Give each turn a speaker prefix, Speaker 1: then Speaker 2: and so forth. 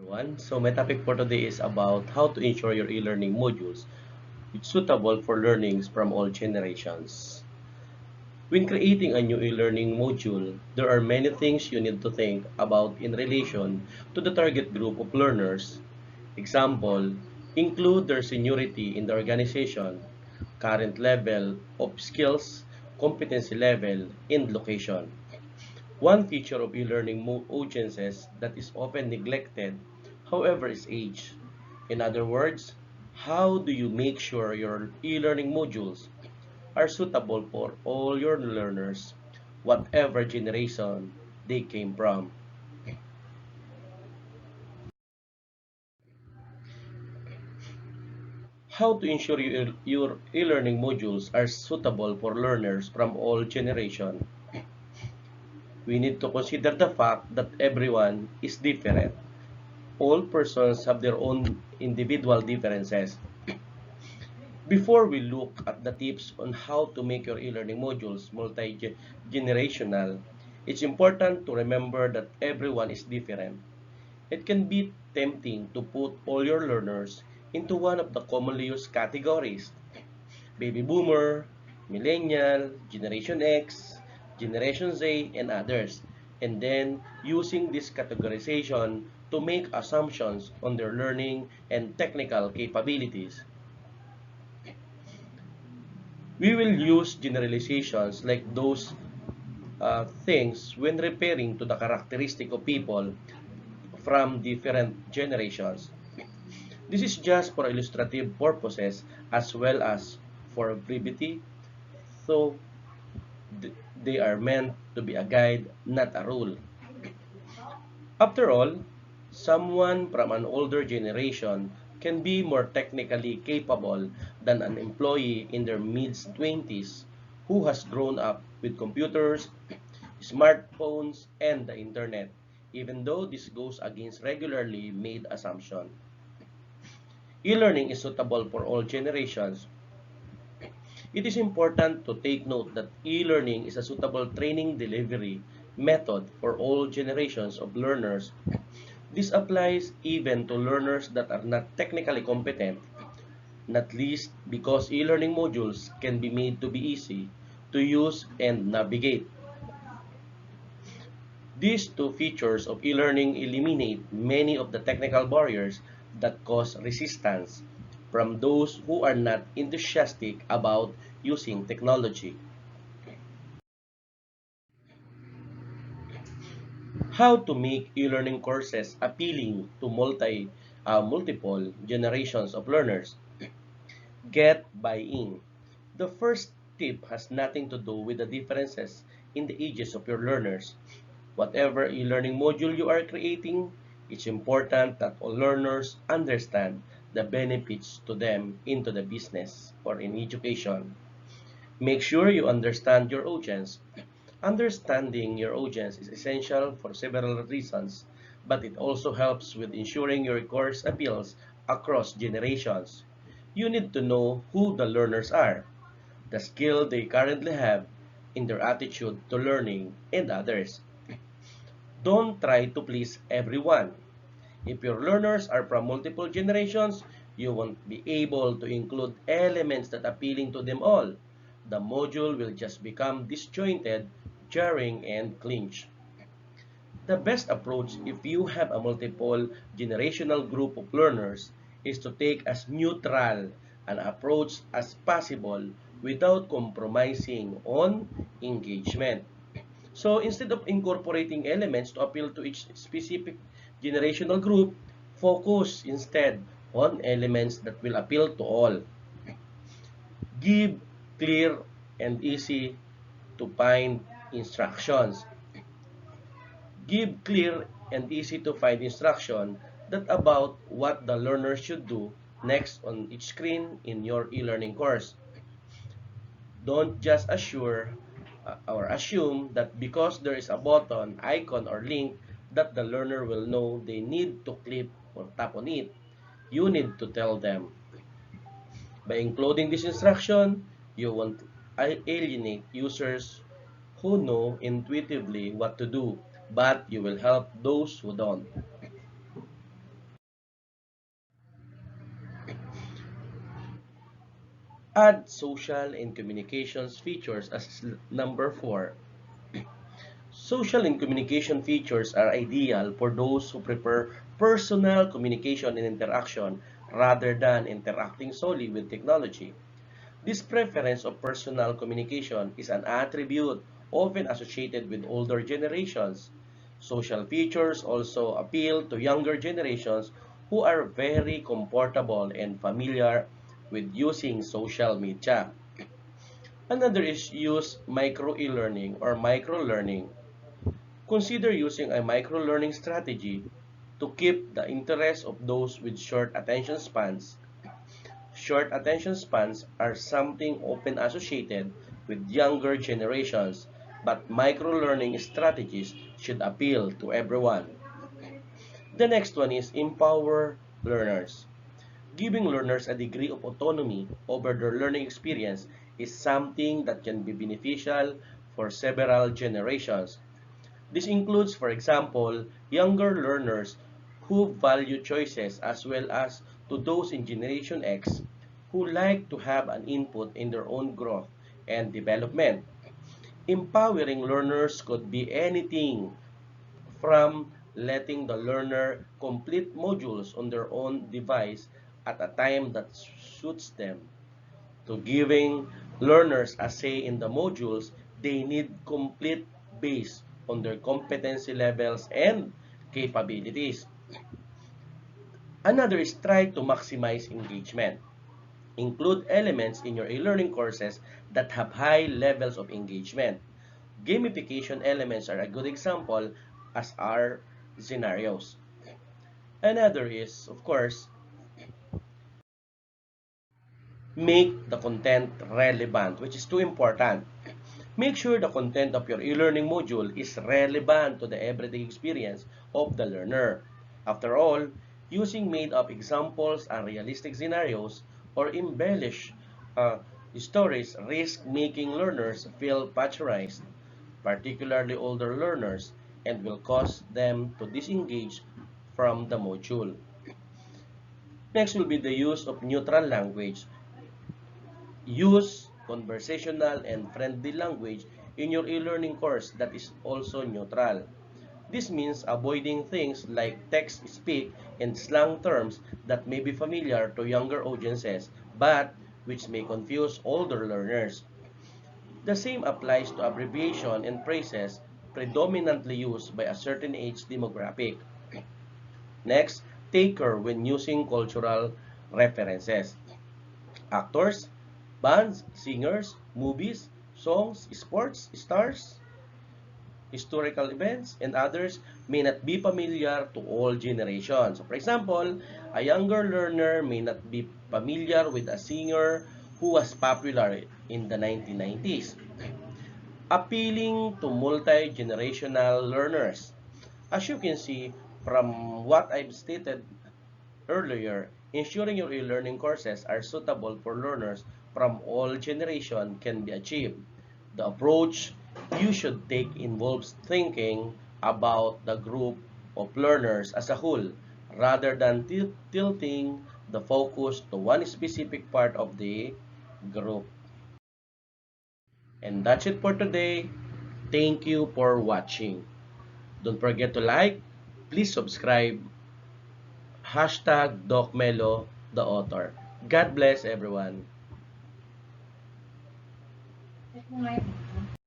Speaker 1: everyone. So my topic for today is about how to ensure your e-learning modules is suitable for learnings from all generations. When creating a new e-learning module, there are many things you need to think about in relation to the target group of learners. Example, include their seniority in the organization, current level of skills, competency level, and location. One feature of e-learning audiences that is often neglected, however, is age. In other words, how do you make sure your e-learning modules are suitable for all your learners, whatever generation they came from? How to ensure your e-learning modules are suitable for learners from all generations? We need to consider the fact that everyone is different. All persons have their own individual differences. Before we look at the tips on how to make your e-learning modules multi-generational, it's important to remember that everyone is different. It can be tempting to put all your learners into one of the commonly used categories: baby boomer, millennial, Generation X, Generation Z, and others, and then using this categorization to make assumptions on their learning and technical capabilities. We will use generalizations like those things when referring to the characteristic of people from different generations. This is just for illustrative purposes as well as for brevity, so they are meant to be a guide, not a rule. After all, someone from an older generation can be more technically capable than an employee in their mid-20s who has grown up with computers, smartphones, and the internet, even though this goes against regularly made assumption. E-learning is suitable for all generations. It is important to take note that e-learning is a suitable training delivery method for all generations of learners. This applies even to learners that are not technically competent, not least because e-learning modules can be made to be easy to use and navigate. These two features of e-learning eliminate many of the technical barriers that cause resistance from those who are not enthusiastic about using technology. How to make e-learning courses appealing to multiple generations of learners. Get buy-in. The first tip has nothing to do with the differences in the ages of your learners. Whatever e-learning module you are creating, it's important that all learners understand the benefits to them into the business or in education. Make sure you understand your audience. Understanding your audience is essential for several reasons, but it also helps with ensuring your course appeals across generations. You need to know who the learners are, the skill they currently have, in their attitude to learning, and others. Don't try to please everyone. If your learners are from multiple generations, you won't be able to include elements that appealing to them all. The module will just become disjointed, jarring, and clinch. The best approach if you have a multiple generational group of learners is to take as neutral an approach as possible without compromising on engagement. So instead of incorporating elements to appeal to each specific generational group, focus instead on elements that will appeal to all. Give clear and easy to find instructions. Give clear and easy to find instruction that about what the learner should do next on each screen in your e-learning course. Don't just or assume that because there is a button, icon, or link that the learner will know they need to click or tap on it. You need to tell them. By including this instruction, you won't alienate users who know intuitively what to do, but you will help those who don't. Add social and communications features as number 4. Social and communication features are ideal for those who prefer personal communication and interaction rather than interacting solely with technology. This preference of personal communication is an attribute often associated with older generations. Social features also appeal to younger generations who are very comfortable and familiar with using social media. Another is use micro e-learning or micro learning. Consider using a micro learning strategy to keep the interest of those with short attention spans. Short attention spans are something often associated with younger generations, but micro-learning strategies should appeal to everyone. The next one is empower learners. Giving learners a degree of autonomy over their learning experience is something that can be beneficial for several generations. This includes, for example, younger learners who value choices as well as to those in Generation X who like to have an input in their own growth and development. Empowering learners could be anything from letting the learner complete modules on their own device at a time that suits them, to giving learners a say in the modules they need complete based on their competency levels and capabilities. Another is try to maximize engagement. Include elements in your e-learning courses that have high levels of engagement. Gamification elements are a good example, as are scenarios. Another is, of course, make the content relevant, which is too important. Make sure the content of your e-learning module is relevant to the everyday experience of the learner. After all, using made-up examples and realistic scenarios or embellish uh, stories risk making learners feel patronized, particularly older learners, and will cause them to disengage from the module. Next will be the use of neutral language. Use conversational and friendly language in your e-learning course that is also neutral. This means avoiding things like text speak and slang terms that may be familiar to younger audiences but which may confuse older learners. The same applies to abbreviation and phrases predominantly used by a certain age demographic. Next, take care when using cultural references. Actors, bands, singers, movies, songs, sports, stars, historical events, and others may not be familiar to all generations. For example, a younger learner may not be familiar with a singer who was popular in the 1990s. Appealing to multi-generational learners. As you can see from what I've stated earlier, ensuring your e-learning courses are suitable for learners from all generations can be achieved. The approach you should take involves thinking about the group of learners as a whole rather than tilting the focus to one specific part of the group. And that's it for today. Thank you for watching. Don't forget to like, please subscribe, #DocMelo, the author. God bless everyone.